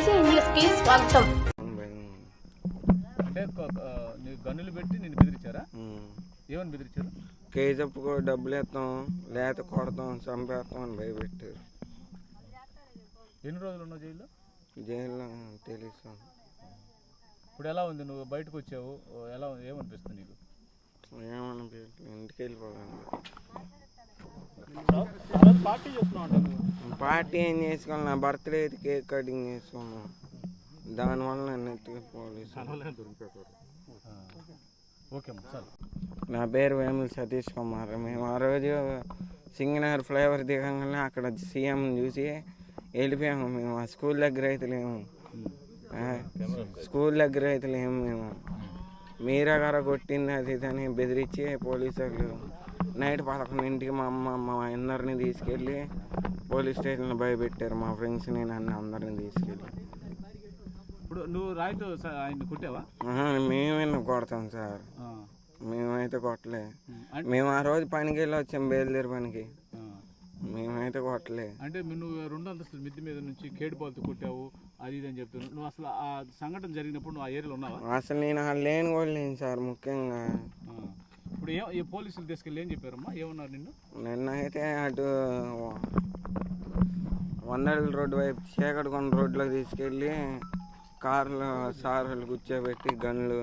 EC news కి స్వాగతం. అంటే గన్నులు పెట్టి నిన్ను బెదిరించారా? ఏమని బెదిరించారు? కేజప్పుకో డబ్బులు ఇస్తాం, లేత కొడతాం, చంపేస్తాం అని భయపెట్టారు. ఎన్ని రోజులు ఉన్నావు జైల్లో? జైల్లో తెలుసు. ఇప్పుడు ఎలా ఉంది? నువ్వు బయటకు వచ్చావు, ఎలా ఏమనిపిస్తుంది నీకు? ఏమనిపించలేదు, ఇంటికి వెళ్ళిపోవాలి. పార్టీ ఏం చేసుకోవాలి, నా బర్త్డే అయితే కేక్ కటింగ్ చేసుకున్నాం. దానివల్ల నన్ను ఎత్తుకు పోలీసు. నా పేరు వేముల సతీష్ కుమార్. మేము ఆ రోజు సింగనగర్ ఫ్లైఓవర్ దిగంగానే అక్కడ సీఎం చూసి వెళ్ళిపోయాము. మేము ఆ స్కూల్ దగ్గర అయితే లేము, మేము మీరా గారు కొట్టింది అది ఇదని బెదిరించి పోలీసు వాళ్ళు నైట్ 11ంటికి మా అమ్మ మా అందరినీ తీసుకెళ్ళి పోలీస్ స్టేషన్లో భయపెట్టారు. మా ఫ్రెండ్స్ని నన్ను అందరినీ తీసుకెళ్ళి. ఇప్పుడు నువ్వు రాయితో ఆయన కొట్టావా? మేమే కొడతాం సార్, మేమైతే కొట్టలే. మేము ఆ రోజు పనికి వెళ్ళి వచ్చాం, బయలుదేరి పనికి. మేమైతే కొట్టలే. అంటే నువ్వు 2 అంతస్తుల మిద్ది మీద నుంచి కేడుపాలతో కొట్టావు అది ఇది అని చెప్తున్నావు. నువ్వు అసలు ఆ సంఘటన జరిగినప్పుడు నువ్వు ఆ ఏరియాలో ఉన్నావా? అసలు నేను లేని కూడా లేను సార్. ముఖ్యంగా ఇప్పుడు ఏ పోలీసులు తీసుకెళ్ళి ఏం చెప్పారమ్మా? ఏమన్నారు నిన్ను? నిన్నైతే అటు వందల రోడ్డు వైపు చీకటికొండ రోడ్లోకి తీసుకెళ్ళి కార్లో సార్లు కూర్చోబెట్టి గన్లు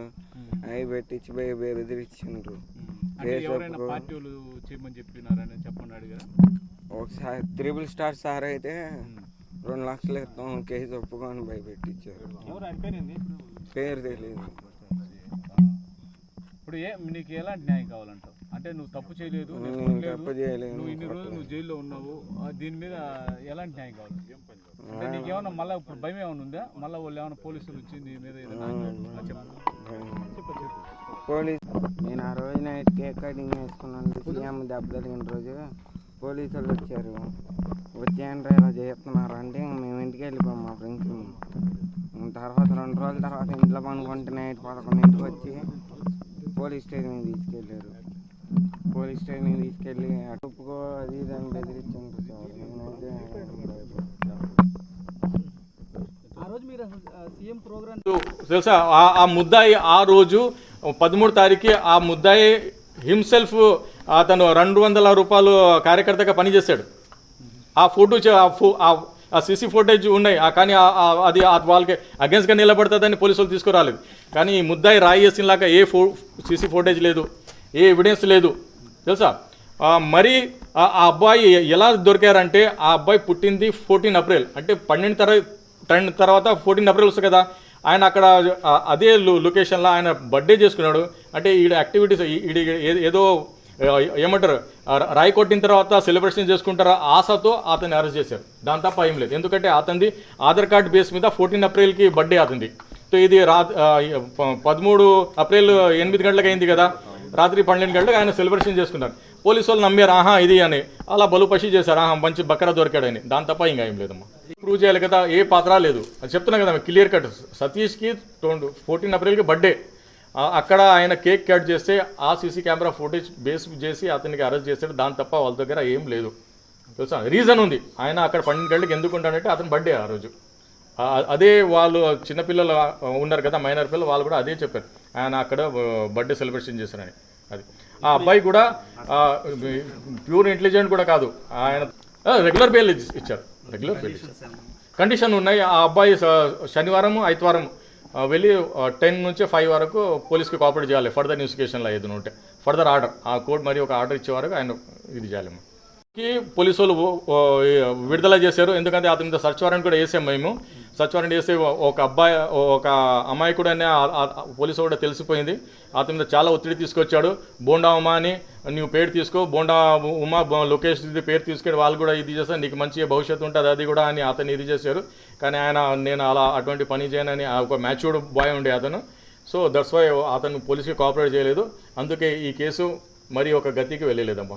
అవి పెట్టించి బెదిరించిండ్రు. పార్టీలు చేయమని చెప్పినారని చెప్పండి అడిగారు. ఒకసారి 3 స్టార్ సార్ అయితే 2 లక్షలు ఇస్తాం కేసు ఒప్పుకొని భయపెట్టించారు. పేరు తెలియదు. ఇప్పుడు నీకు ఎలాంటి న్యాయం కావాలంటావు? అంటే నువ్వు తప్పు చేయలేదు, నువ్వు ఇన్ని రోజులు నువ్వు జైల్లో ఉన్నావు, దీని మీద ఎలాంటి న్యాయం కావాలి? అంటే నీకేమన్నా మళ్ళీ ఇప్పుడు భయం ఏమైనా ఉందా? మళ్ళీ వాళ్ళు ఏమైనా పోలీసులు వచ్చి నీ మీద పోలీసు నేను ఆ రోజు నైట్ కేక్ కటింగ్ వేసుకున్నాను. సీఎం దెబ్బ తగిన రోజు పోలీసు వాళ్ళు వచ్చారు. వచ్చేయండి ఇలా చేస్తున్నారు అంటే మేము ఇంటికి వెళ్ళిపోయాం మా ఫ్రెండ్స్. తర్వాత 2 రోజుల తర్వాత ఇంట్లో పనుకుంటే నైట్ 11ంటికి వచ్చి పోలీస్ స్టేషన్కి తీసుకెళ్ళారు. పోలీస్ స్టేషన్కి తీసుకెళ్ళి అటుపుకో అది ఇది అని బెదిరించారు సార్. తెలుసా ఆ ముద్దాయి ఆ రోజు 13వ తారీఖు ఆ ముద్దాయి హిమ్సెల్ఫ్ అతను 200 రూపాయలు కార్యకర్తగా పనిచేశాడు. ఆ ఫోటో ఆ సీసీ ఫుటేజ్ ఉన్నాయి, కానీ అది వాళ్ళకి అగెన్స్ట్గా నిలబడుతుందని పోలీసులు తీసుకురాలేదు. కానీ ఈ ముద్దాయి రాయి వేసినలాగా ఏ సీసీ ఫుటేజ్ లేదు, ఏ ఎవిడెన్స్ లేదు తెలుసా. మరి ఆ అబ్బాయి ఎలా దొరికారంటే ఆ అబ్బాయి పుట్టింది 14 ఏప్రిల్, అంటే 12 తర్వాత 14 ఏప్రిల్ వస్తుంది కదా. ఆయన అక్కడ అదే లొకేషన్లో ఆయన బర్త్డే చేసుకున్నాడు. అంటే ఈడ యాక్టివిటీస్ ఏదో ఏమంటారు రాయి కొట్టిన తర్వాత సెలబ్రేషన్ చేసుకుంటారా ఆశతో అతన్ని అరెస్ట్ చేశారు. దాని తప్ప ఏం లేదు. ఎందుకంటే అతనిది ఆధార్ కార్డు బేస్ మీద 14 ఏప్రిల్కి బర్త్డే అవుతుంది. సో ఇది 13 ఏప్రిల్ 8 గంటలకు అయింది కదా, రాత్రి 12 గంటలకు ఆయన సెలబ్రేషన్ చేసుకున్నారు. పోలీసు వాళ్ళు నమ్మారు ఇది అని, అలా బలుపషి చేశారు, మంచి బక్కరా దొరికాడని. దాని తప్ప ఇంకా ఏం లేదమ్మా. ప్రూవ్ చేయాలి కదా, ఏ పాత్ర లేదు అది చెప్తున్నా కదా క్లియర్ కట్. సతీష్కి 14 ఏప్రిల్కి బర్త్డే, అక్కడ ఆయన కేక్ కట్ చేస్తే ఆ సీసీ కెమెరా ఫుటేజ్ బేస్ చేసి అతనికి అరెస్ట్ చేశాడు. దాని తప్ప వాళ్ళ దగ్గర ఏం లేదు తెలుసా. రీజన్ ఉంది, ఆయన అక్కడ 12 గంటలకు ఎందుకు ఉంటాడంటే అతని బర్త్డే ఆ రోజు. అదే వాళ్ళు చిన్నపిల్లలు ఉన్నారు కదా, మైనర్ పిల్లలు, వాళ్ళు కూడా అదే చెప్పారు, ఆయన అక్కడ బర్త్డే సెలబ్రేషన్ చేశారని. అది ఆ అబ్బాయి కూడా ప్యూర్ ఇంటెలిజెంట్ కూడా కాదు, ఆయన రెగ్యులర్ బెయిల్ ఇచ్చారు. రెగ్యులర్ బెయిల్ ఇచ్చారు, కండిషన్ ఉన్నాయి. ఆ అబ్బాయి శనివారం ఆదివారం వెళ్ళి 10 నుంచి 5 వరకు పోలీస్కి కోఆపరేట్ చేయాలి. ఫర్దర్ ఇన్వెస్టిగేషన్లో ఏదైనా ఉంటే ఫర్దర్ ఆర్డర్, ఆ కోర్టు మరి ఒక ఆర్డర్ ఇచ్చే వరకు ఆయన ఇది చేయాలి. పోలీసు వాళ్ళు విడుదల చేశారు, ఎందుకంటే అతని మీద సర్చ్ వారెంట్ కూడా వేసాం మేము. సర్చ్ వారెంట్ వేసి ఒక అమ్మాయి కూడా పోలీసు కూడా తెలిసిపోయింది, అతని మీద చాలా ఒత్తిడి తీసుకొచ్చాడు. బోండా ఉమా అని నువ్వు పేరు తీసుకో, బోండా ఉమా లోకేష్ ఇది పేరు తీసుకొని వాళ్ళు కూడా ఇది చేస్తారు, నీకు మంచి భవిష్యత్తు ఉంటుంది అది కూడా అని అతన్ని ఇది చేశారు. కానీ ఆయన నేను అటువంటి పని చేయనని ఒక మ్యాచ్యూర్డ్ బాయ్ ఉండే అతను. సో దట్స్ వై అతను పోలీసుకి కోఆపరేట్ చేయలేదు. అందుకే ఈ కేసు మరి ఒక గతికి వెళ్ళలేదమ్మా.